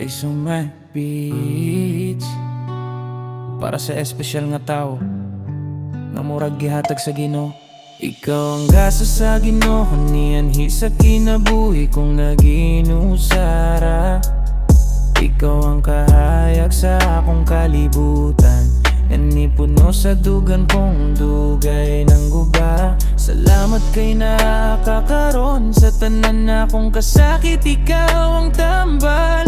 Jason Mac Beats. Para sa espesyal nga tao nga murag gihatag sa Ginoo. Ikaw ang gasa sa Ginoo, niyanhi sa kinabuhi kong naginusara. Ikaw ang kahayag sa akong kalibutan, nanipuno sa dugan kong dugay ng guba. Salamat kay nakakaroon sa tanan na akong kasakit. Ikaw ang tambal,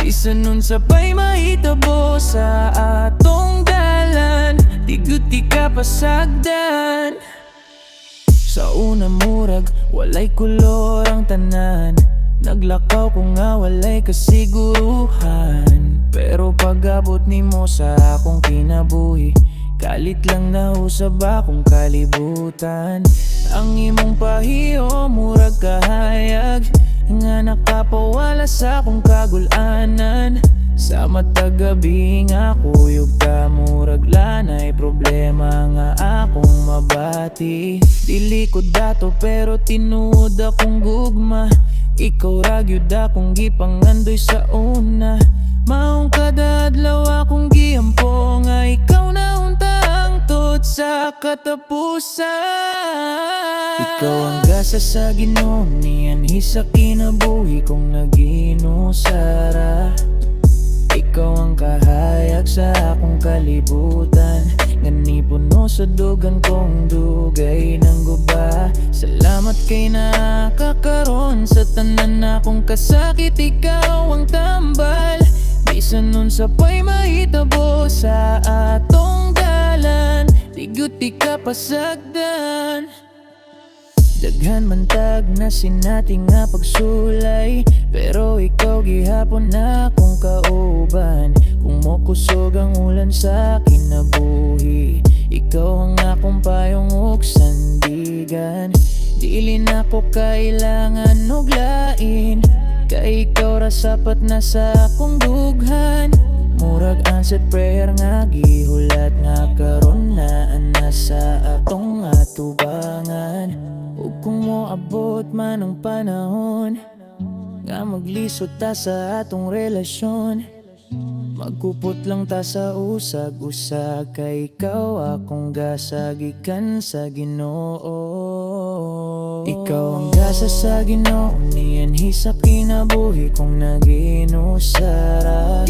bisan nun sabay mahitabo sa atong dalan. Tiguti ka pasagdan. Sa una murag, walay kulor ang tanan. Naglakaw ko nga walay kasiguruhan. Pero pag-abot nimo sa akong kinabuhi, kalit lang nausab akong kalibutan. Ang imong pahiyo murag kahayag nga nakapawala sa akong kagulanan. Sa matag gabi nga kuyog ka murag lanay problema nga akong mabati. Dili ko dato pero tinuod akong gugma. Ikaw ragyod akong gipangandoy sa una. Maong kada adlaw akong gihampo nga ikaw na unta ang tot sa katapusan. Ikaw ang gasa sa Ginoo, niyanhi sa kinabuhi kong naginusara. Ikaw ang kahayag sa akong kalibutan, nganipuno sa dugan kong dugay ng guba. Salamat kay nakakaroon sa tanan na akong kasakit. Ikaw ang tambal, bisan nun sabay mahitabo sa atong dalan. Tiguti ka pasagdan. Daghan man tag na sinati nga pagsulay, pero ikaw gihapon na akong kauban. Kung mokusog ang ulan sa kinabuhi, ikaw ang akong payong ug sandigan. Dili na ko kailangan og lain, kay ikaw ra sapat na sa akong dughan. Murag answered prayer nga gihulat nga karon na ana sa atong atubangan. Ug kung moabot man ang panahon nga maglisod ta sa atong relasyon, magkupot lang ta sa usag-usag, kay ikaw akong gasa gikan sa Ginoo. Ikaw ang gasa sa Ginoo, niyanhi sa kinabuhi kong naginusara.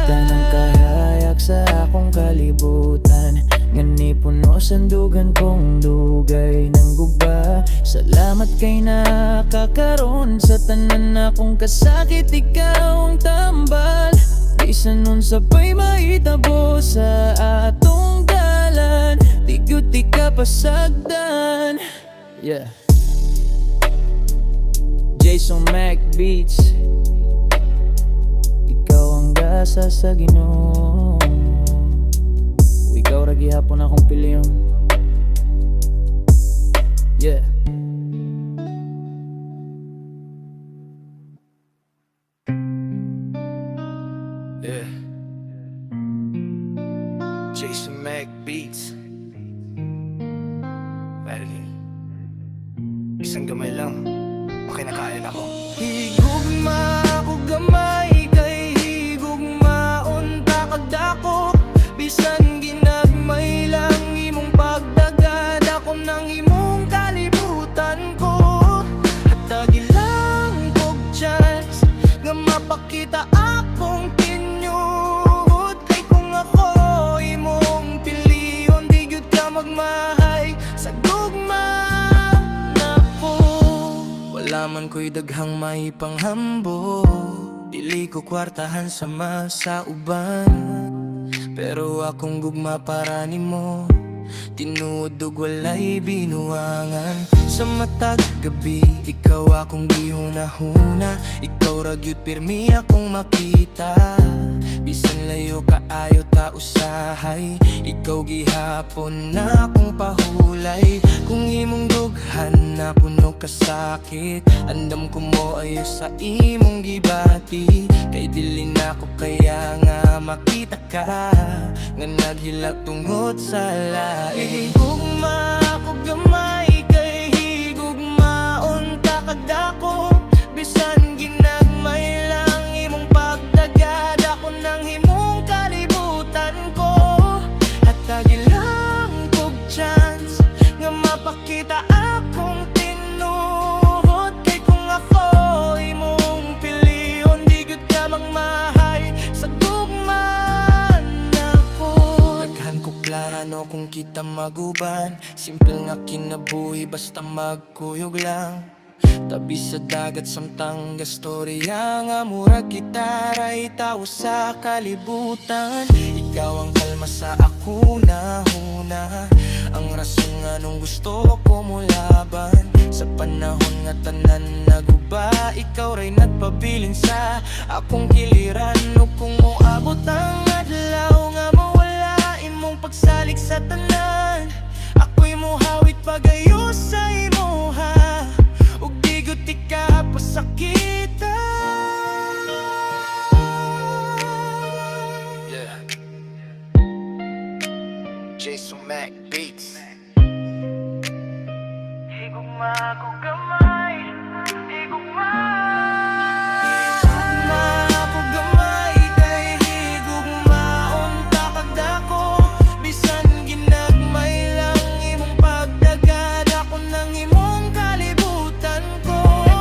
Tanang kahayag sa akong kalibutan, nganipuno sa dugan kong dugay ng guba. Salamat kay nakakaroon sa tanan na akong kasakit. Ikaw ang tambal, bisan nun sabay mahitabo sa atong dalan. Tiguti ka pasagdan. Yeah, Jason Mac Beats. Ikaw ang gasa sa Ginoo, ikaw ra gihapon akong piliyon. Yeah. Yeah. Jason Mac Beats. Marilyn, isang gamay lang, makinakain ako. Higugma ako gamay, kay higugma unta kagdako. Bisan ginagmay lang imong pagdagad ako ng imong kalibutan ko. At tagilang kog chance nga mapakita akong tinyod. Kay kung ako imong piliyon, di gyud ka magmahay sa gugma na po. Wala man ko'y daghang may panghambo, dili ko kwartahan sama sa uban. Pero akong gugma para nimo, tinuod ug walay binuangan. Sa matag gabi, ikaw akong gihuna-huna. Ikaw ra gyud pirmi akong makita. Bisan layo kaayo ta usahay, ikaw gihapon na akong pahulay. Kung imong dughan na puno kasakit, andam ko mo ayo sa imong gibati. Kay dili na ko kaya nga makita ka nga naghilak tungod sa lain. Higugma ako gamay, kay higugma unta kagdako. Bisan ginagmay lang imong pag mapakita akong tinuod. Kay kung ako imong piliyon, di gud ka magmahay sa gugman ako. Daghan ko plano kung kita maguban, simple nga kinabuhi basta magkuyog lang. Tabi sa dagat samtang gastorya nga murag gitara itaw sa kalibutan. Ikaw ang kalma sa ako na huna, ang rason nga nung gusto ko mulaban. Sa panahon nga tanan naguba, ikaw ray nagpabilin sa akong giliran. O kung moabot ang adlaw nga mawala imong pagsalig sa tanan, ako'y mohawit pagayo sa imoha, ug di gud ka pasakita. Yeah. Jason Mac Beats. Higugma ko gamay, higugma. Higugma ko gamay, kay higugma unta kagdako. Bisan ginagmay lang imong pagdagad, ako nang imong kalibutan ko.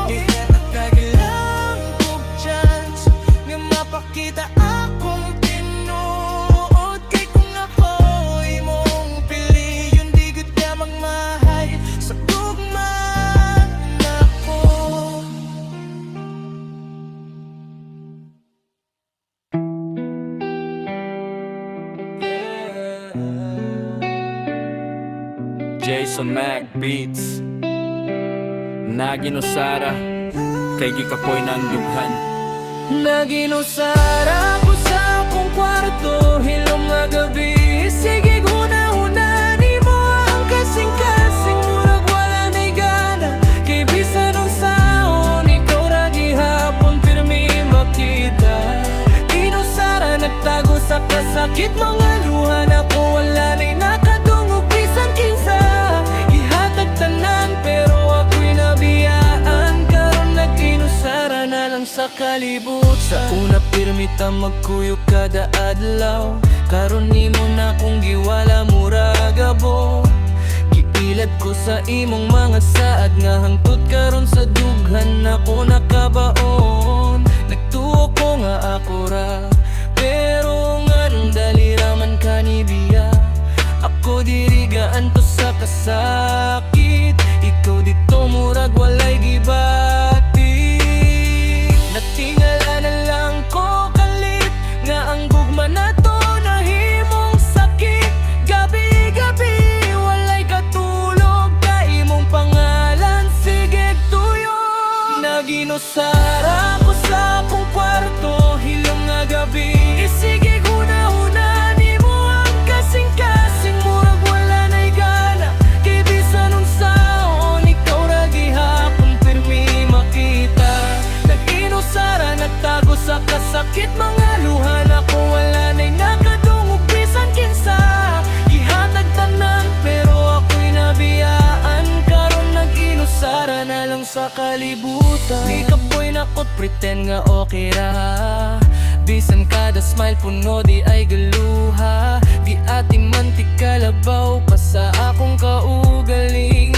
Itatagalang kog chance nga mapakita akong tinuod. Kay kung ako imong piliyon, di gud ka magmahay sa gugman ako. Jason Mac Beats. Naginusara kay gikapoy ng dughan. Naginusara ko sa akong kwarto, hilom nga gabi. Sige guna-una ni mo ang kasing-kasing, murag wala na'y gana. Kay bisan nung saon, ikaw ra gihapon pirmi makita. Inusara nagtago sa kasakit, mga luha na ko wala na'y nakadungog bisan kinsa. Ihatag tanan pero ako'y nabiyaan, karon nag-inusara na lang sa kalibutan. Sa una pirmi ta magkuyog kada adlaw, karon nimo na kung giwala muragabo. Giilad ko sa imong mga saad nga hangtod karon sa dughan ako nakabaon. Nagtuo ko nga ako ra, pero nga nung dali raman kanibiya. Ako dirigaan to sa kasakit, ikaw dito murag walay gibati. Natingala na lang ko kalit nga ang gugma na to nahimong sakit. Gabi-gabi walay katulog, ka imong pangalan sige tuyo. Naginusara ko sa akong kwarto, hilom nga gabi. Sige guna-una ni mo ang kasing-kasing, murag wala na'y gana. Kay bisan nung saon, ikaw ra gihapon pirmi makita. Nag-inusara nagtago sa kasakit, mga luha na ko wala na'y nakadungog bisan kinsa. Gihatag tanan pero ako'y nabiyaan, karon nag-inusara na lang sa kalibutan. Di ka po'y nakot pretend nga okay ra, bisan kada smile puno di ay galuha. Di ati mantik kalabaw pa sa akong kaugalingon.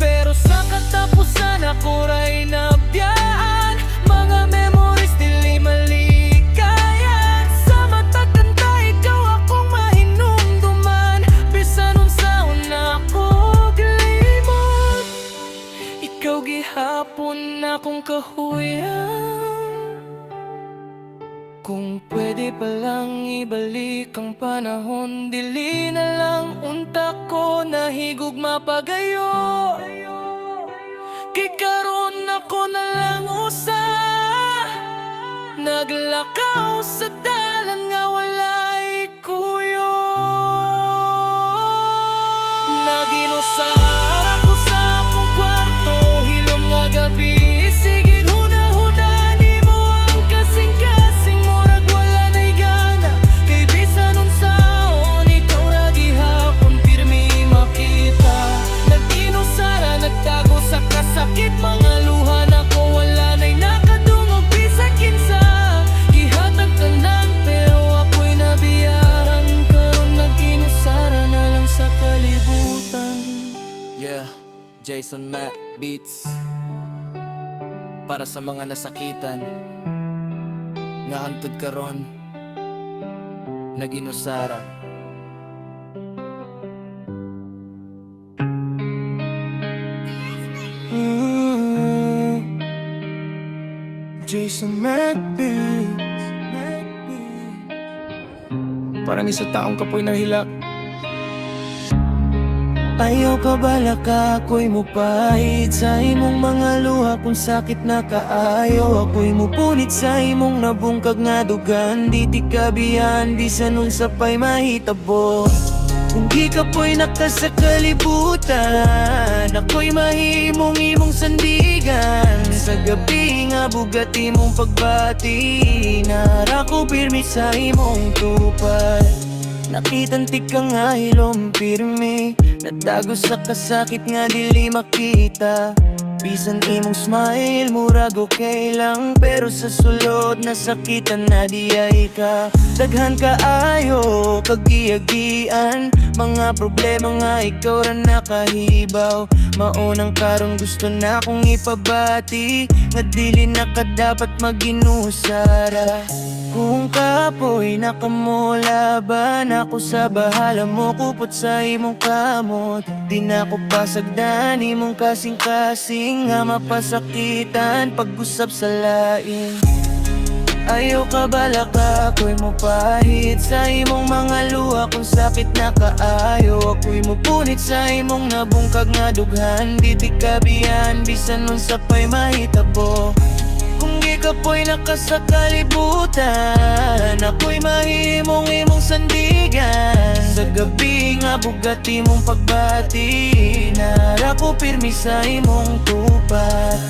Pero sa katapusan ako ray nabiyaan, mga memories dili malikayan. Sa matag kanta ikaw akong mahinumduman, bisan unsaon na ako galimot. Ikaw gihapon na akong kahuyan. Kung pwede palang ibalik ang panahon, dili na lang unta ko nahigugma pagayo. Kay karon ako na lang usa, naglakaw sa dalan nga walay kuyo. Naginusara ko sa akong kwarto, hilom nga gabi. Sige huna-huna ni mo ang kasing-kasing, murag wala na'y gana. Kay bisan nung saon, ikaw ra gihapon pirmi makita. Nag-inusara nagtago sa kasakit, mga luha na ko wala na'y nakadungog bisan kinsa. Gihatag tanan pero ako'y nabiyaan, karon nag-inusara na lang sa kalibutan. Jason Mac Beats. Para sa mga nasakitan nga hangtod karon naginusara. Jason McBeats. Parang isa taong kapoy na hilak. Ayaw ka balak ako'y mupahid sa imong mga luha kung sakit na kaayo. Ako'y mupunit sa imong nabungkag nga dugan. Di ti kabiyan, di sanun sapay mahitabo. Kung di ka po'y naka sa kalibutan, ako'y mahimong imong sandigan. Sa gabi nga bugati mong pagbati, nara ko pirmi sa imong tupad. Nakitantik ka nga hilom pirmi, natago sa kasakit nga dili makita. Bisan imong smile, murag okay lang, pero sa sulod nasakitan na diyay ka. Daghan ka ayo, kagiagian, mga problema nga ikaw ra nakahibaw. Maunang karong gusto na kong ipabati, nga dili na ka dapat maginusara. Kung kapoy nakamulaban ako sa bahala mo, kupot sa imong kamot. Di na ko pasagdan imong kasing-kasing nga mapasakitan pag-usap sa lain. Ayaw ka balak ako'y mupahit sa imong mga luha kung sakit na kaayo. Ako'y mupunit sa imong nabungkag nga dughan. Di ti kabiyan, bisan nun sapay mahitabo. Kung di ka po'y naka sa kalibutan, ako'y mahimong imong sandigan. Sa gabi nga bugati mong pagbati, nara ko pirmi sa imong tupad.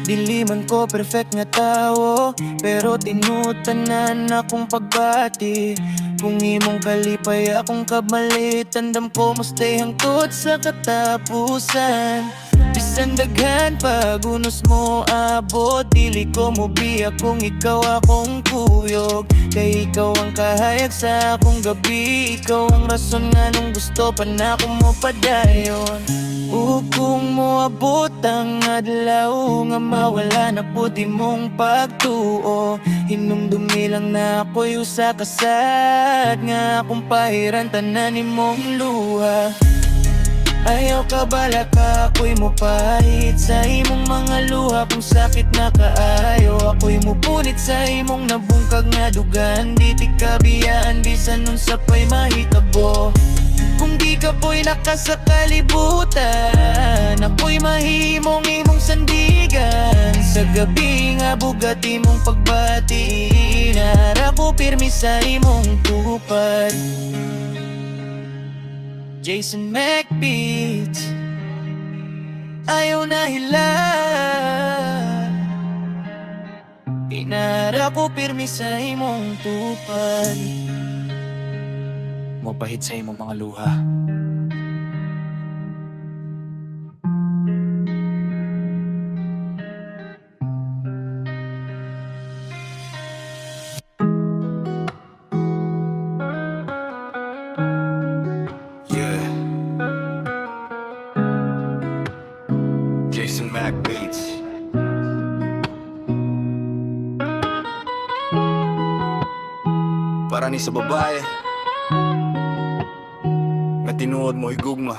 Dili man ko perfect nga tao, pero tinutanan akong pagbati. Kung imong kalipay akong kabalit, tandam ko mustay hangtod sa katapusan. Bisan daghan pag unos mo abot, dili ko mubiyak kung ikaw akong kuyog. Kay ikaw ang kahayag sa akong gabi, ikaw ang rason nga nung gusto pa na akong mo padayon. Kung mo abot ang adlaw nga mawala na puti mong pagtuo, hinumdumi lang na ako'y usa kasad nga akong pahiran tanan imong luha. Ayaw ka balak ako'y mupahit sa imong mga luha kung sakit na kaayo. Ako'y mupunit sa imong nabungkag nga dugan. Di ti kabiyaan, bisan nun sapay mahitabo. Kung di ka po'y naka sa kalibutan, ako'y mahimong imong sandigan. Sa gabi nga bugati mong pagbati, nara ko pirmi sa imong tupad. Jason McBeats, ayaw na hilang, inara ko pirmi sa imong tupad. Mapahit sa imong mga luha. Yeah, Jason Mac Beats. Para ni sa babae nga tinuod mo higugma.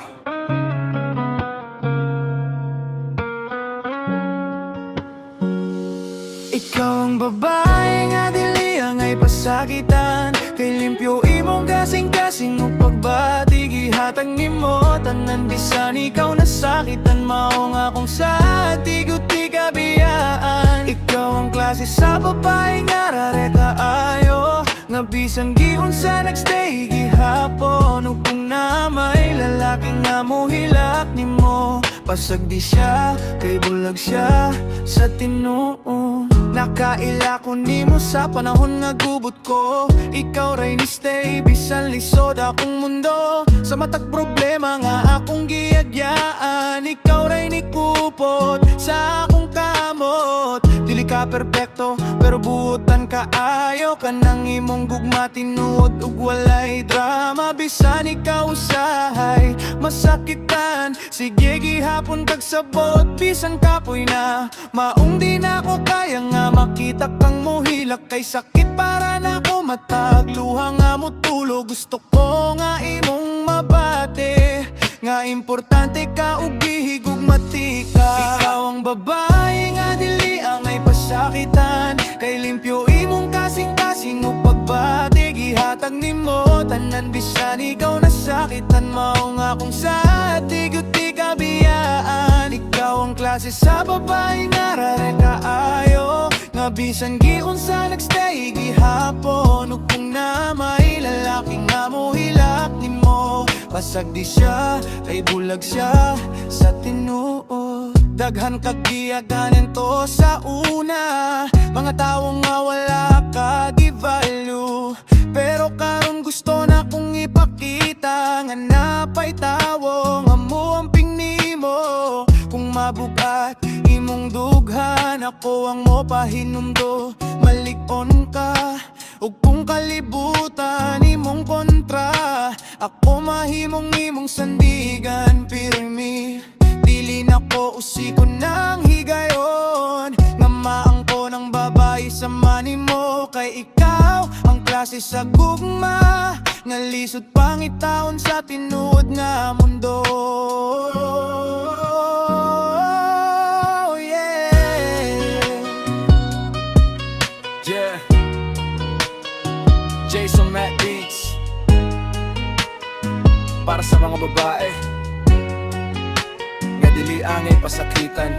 Ikaw ang babae nga dili ang ay pasakitan. Kay limpyo imong kasing-kasing o pagbati, gihatag nimo tanan bisan ikaw nasakitan. Mao nga kung sa tiguti kabiyaan, ikaw ang klase sa babae nga rare kaayo, nga bisan giun sa nagstay gihapon. Ug kung na may lalaki nga mo hilak nimo, pasag di siya kay bulag siya sa tinuod. Nakaila ko nimo sa panahon nga gubot ko, ikaw ray ni stay bisan lisod akong mundo. Sa matag problema nga akong giagyaan, ikaw ray ni kupot sa akong kamot. Dili ka perpekto pero buutan ka ayo ka nang imong gugma tinuod ug walay drama. Bisan ikaw usahay masakitan, tanan. Sige gihapon kag sabot bisan kapoy na. Maong di na ko kaya nga makita kang mohilak. Kay sakit para na ko matag, luha nga mo tulog. Gusto ko nga imong mabate, nga importante ka ug gihigugmati ka. Ikaw ang babae nga dili angay pasakitan, kay limpyo imong kasing-kasing ug pagbati. Gihatag nimo tanan bisan ikaw nasakitan, mao nga kung sa tigot di kabiyaan. Ikaw ang klase sa babae nga rare kaayo, nga bisan giunsa nagstay gihapon. Ug kung na may lalaki nga mo hilak nimo, pasag di siya, kay bulag siya sa tinuod. Daghan kag giyaganan to sa una, mga tawo nga wala ka gi-value. Pero karon gusto na kong ipakita nga napay tawo nga mo ang nimo. Kung mabugat imong dughan, ako ang mo pahinumdo. Malig-on ka, ug kung kalibutan imong kontra, ako mahimong imong sandigan. Pirmi, dili na ko usiko ng higayon, nga maangko ng babae sa mani mo. Kay ikaw ang klase sa gugma, nga lisod pangitaon sa tinuod nga mundo. Yeah, Jason Matt Beats, para sa mga babae nga dili angay pasakitan,